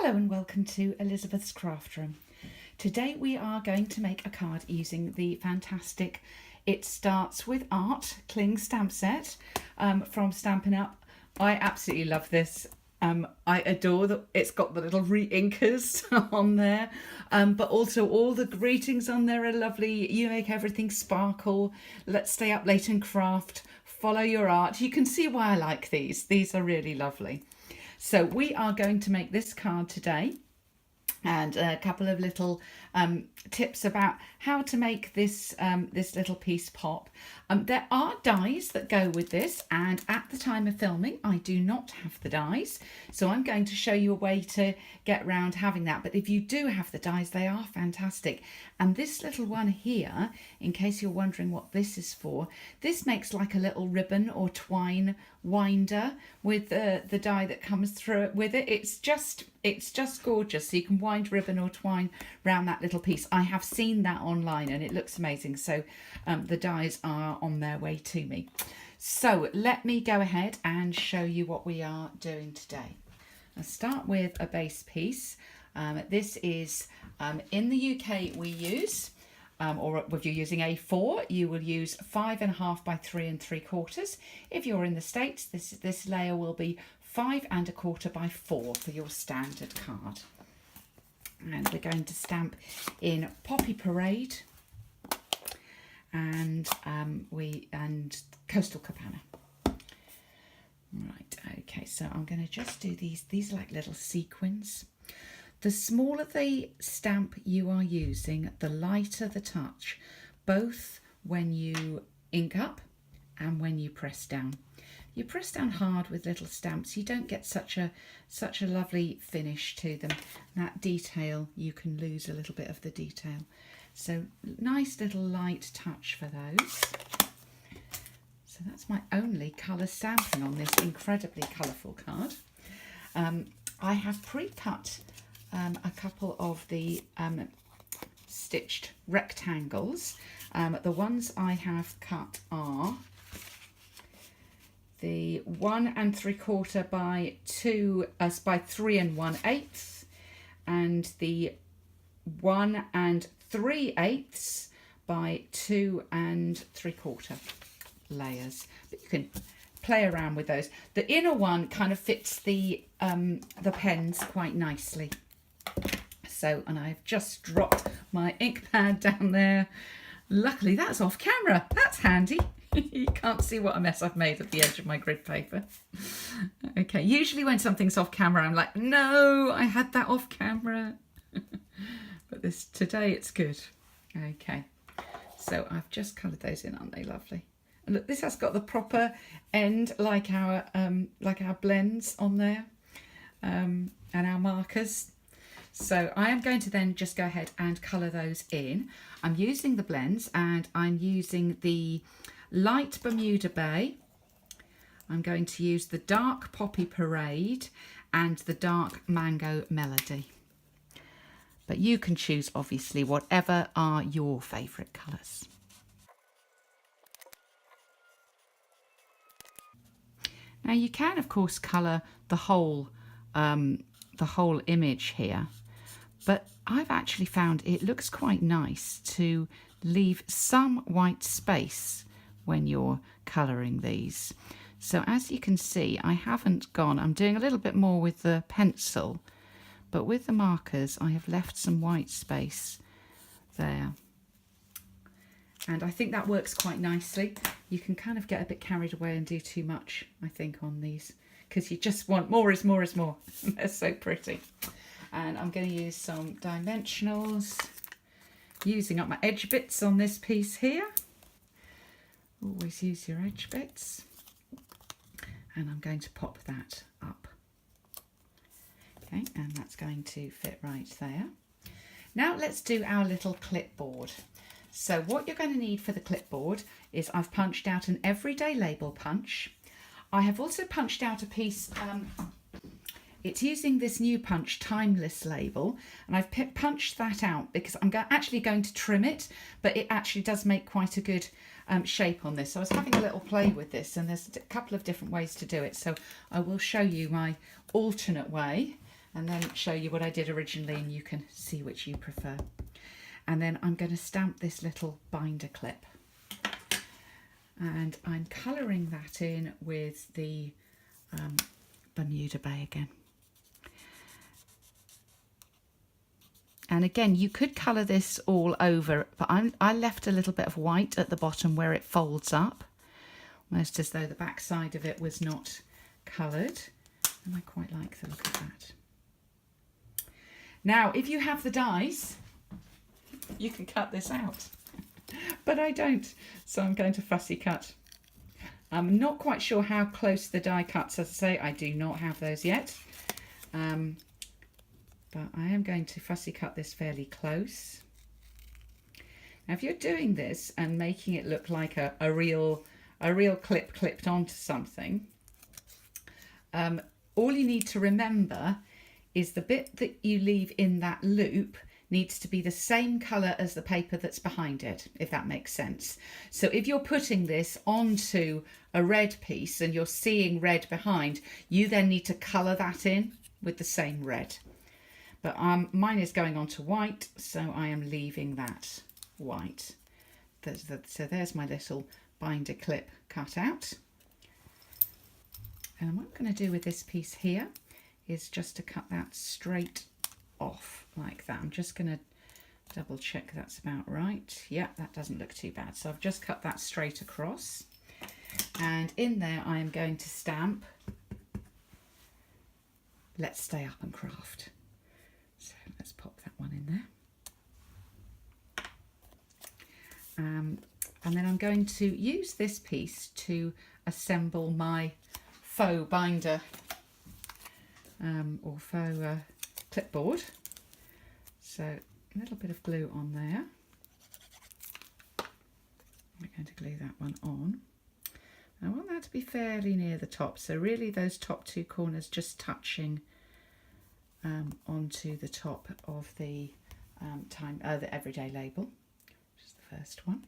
Hello and welcome to Elizabeth's Craft Room. Today we are going to make a card using the fantastic It Starts With Art Cling stamp set from Stampin' Up. I absolutely love this. I adore that it's got the little re-inkers on there, but also all the greetings on there are lovely. You make everything sparkle. Let's stay up late and craft. Follow your art. You can see why I like these. These are really lovely. So we are going to make this card today, and a couple of little tips about how to make this this little piece pop. There are dies that go with this, and at the time of filming I do not have the dies, so I'm going to show you a way to get around having that. But if you do have the dies, they are fantastic. And this little one here, in case you're wondering what this is for, this makes like a little ribbon or twine winder with the die that comes through it with it. It's just gorgeous. So you can wind ribbon or twine around that little piece. I have seen that online and it looks amazing. So the dies are on their way to me. So let me go ahead and show you what we are doing today. I'll start with a base piece. This is in the UK we use, or if you're using A4, you will use 5.5 by 3 3/4. If you're in the States, this layer will be 5.25 by 4 for your standard card. And we're going to stamp in Poppy Parade and Coastal Cabana. Right, okay, so I'm going to just do these are like little sequins. The smaller the stamp you are using, the lighter the touch, both when you ink up and when you press down. You press down hard with little stamps, you don't get such a lovely finish to them. That detail, you can lose a little bit of the detail. So nice little light touch for those. So that's my only colour stamping on this incredibly colourful card. I have pre-cut a couple of the stitched rectangles. The ones I have cut are the 1 3/4 by 2 by 3 1/8, and the 1 3/8 by 2 3/4 layers. But you can play around with those. The inner one kind of fits the pens quite nicely. So, and I've just dropped my ink pad down there. Luckily that's off camera. That's handy. You can't see what a mess I've made at the edge of my grid paper. Okay, usually when something's off camera I'm like, no, I had that off camera. But today it's good. Okay, so I've just coloured those in, aren't they lovely? And look, this has got the proper end like our blends on there, and our markers. So I am going to then just go ahead and colour those in. I'm using the blends, and I'm using the light Bermuda Bay. I'm going to use the dark Poppy Parade and the dark Mango Melody. But you can choose, obviously, whatever are your favourite colours. Now you can, of course, colour the whole image here, but I've actually found it looks quite nice to leave some white space when you're colouring these. So as you can see, I haven't gone, I'm doing a little bit more with the pencil, but with the markers I have left some white space there. And I think that works quite nicely. You can kind of get a bit carried away and do too much, I think, on these, because you just want more is more is more. They're so pretty. And I'm going to use some dimensionals, using up my edge bits on this piece here. Always use your edge bits. And I'm going to pop that up. Okay, and that's going to fit right there. Now let's do our little clipboard. So what you're going to need for the clipboard is I've punched out an everyday label punch. I have also punched out a piece, it's using this new punch, Timeless label, and I've punched that out because I'm actually going to trim it, but it actually does make quite a good shape on this. So I was having a little play with this, and there's a couple of different ways to do it. So I will show you my alternate way. and then show you what I did originally, and you can see which you prefer. And then I'm going to stamp this little binder clip, and I'm colouring that in with the Bermuda Bay again. And again, you could colour this all over, but I left a little bit of white at the bottom where it folds up, almost as though the back side of it was not coloured. And I quite like the look of that. Now, if you have the dies, you can cut this out, but I don't, so I'm going to fussy cut. I'm not quite sure how close the die cuts, as I say, I do not have those yet. But I am going to fussy cut this fairly close. Now, if you're doing this and making it look like a real clip clipped onto something, all you need to remember is the bit that you leave in that loop needs to be the same colour as the paper that's behind it, if that makes sense. So if you're putting this onto a red piece and you're seeing red behind, you then need to colour that in with the same red. But mine is going on to white, so I am leaving that white. So there's my little binder clip cut out. And what I'm going to do with this piece here is just to cut that straight off like that. I'm just going to double check that's about right. Yeah, that doesn't look too bad. So I've just cut that straight across. And in there I am going to stamp "Let's Stay Up and Craft." So let's pop that one in there. And then I'm going to use this piece to assemble my faux binder or faux clipboard. So a little bit of glue on there. I'm going to glue that one on. I want that to be fairly near the top, so really those top two corners just touching onto the top of the the everyday label, which is the first one.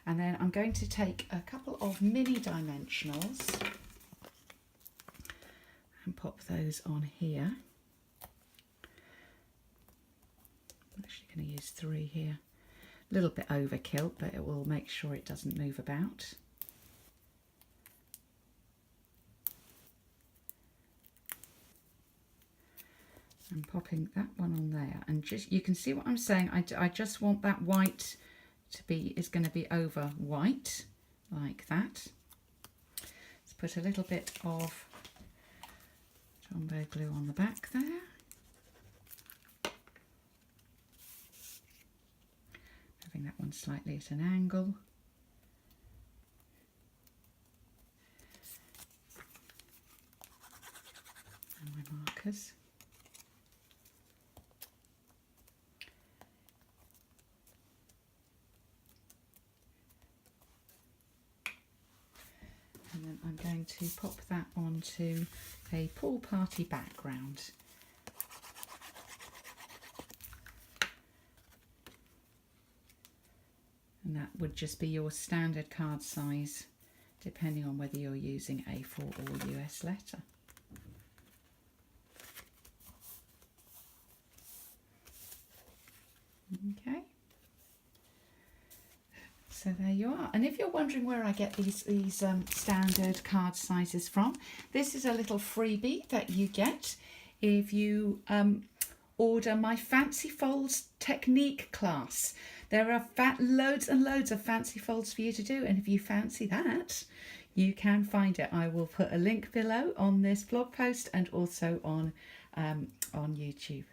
And then I'm going to take a couple of mini dimensionals and pop those on here. I'm actually going to use 3 here. A little bit overkill, but it will make sure it doesn't move about. I'm popping that one on there, and just you can see what I'm saying. I just want that white to be going to be over white like that. Let's put a little bit of jumbo glue on the back there. Having that one slightly at an angle. And my markers. And then I'm going to pop that onto a pool party background. And that would just be your standard card size, depending on whether you're using A4 or US letter. Okay. So there you are. And if you're wondering where I get these standard card sizes from, this is a little freebie that you get if you order my Fancy Folds technique class. There are loads and loads of fancy folds for you to do, and if you fancy that, you can find it. I will put a link below on this blog post and also on YouTube.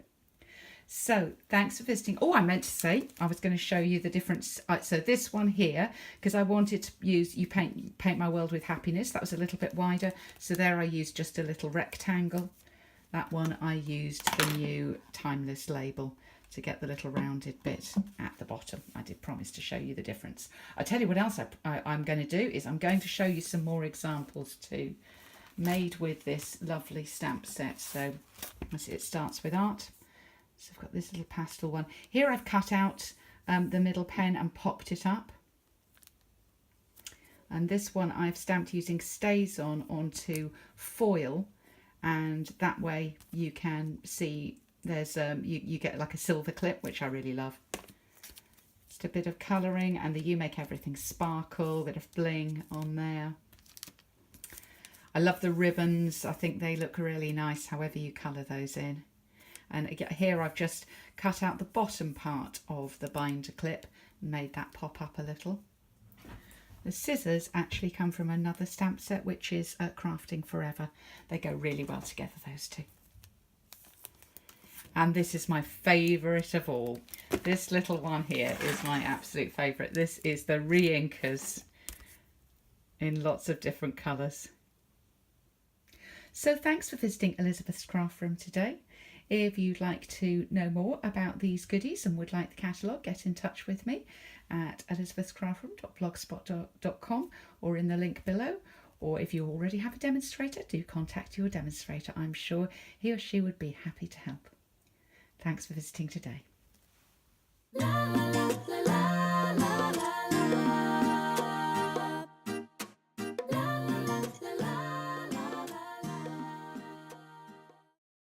So thanks for visiting. Oh, I meant to say, I was going to show you the difference. So this one here, because I wanted to use You Paint My World with Happiness. That was a little bit wider. So there I used just a little rectangle. That one I used the new Timeless label to get the little rounded bit at the bottom. I did promise to show you the difference. I'll tell you what else I'm going to do is I'm going to show you some more examples too, made with this lovely stamp set. So it starts with art. So I've got this little pastel one. Here I've cut out the middle pen and popped it up. And this one I've stamped using StazOn onto foil and that way you can see there's you get like a silver clip, which I really love. Just a bit of colouring, and you make everything sparkle, a bit of bling on there. I love the ribbons. I think they look really nice however you colour those in. And here I've just cut out the bottom part of the binder clip and made that pop up a little. The scissors actually come from another stamp set, which is Crafting Forever. They go really well together, those two. And this is my favourite of all. This little one here is my absolute favourite. This is the re-inkers in lots of different colours. So thanks for visiting Elizabeth's Craft Room today. If you'd like to know more about these goodies and would like the catalogue, get in touch with me at elizabethscraftroom.blogspot.com or in the link below. Or if you already have a demonstrator, do contact your demonstrator. I'm sure he or she would be happy to help. Thanks for visiting today.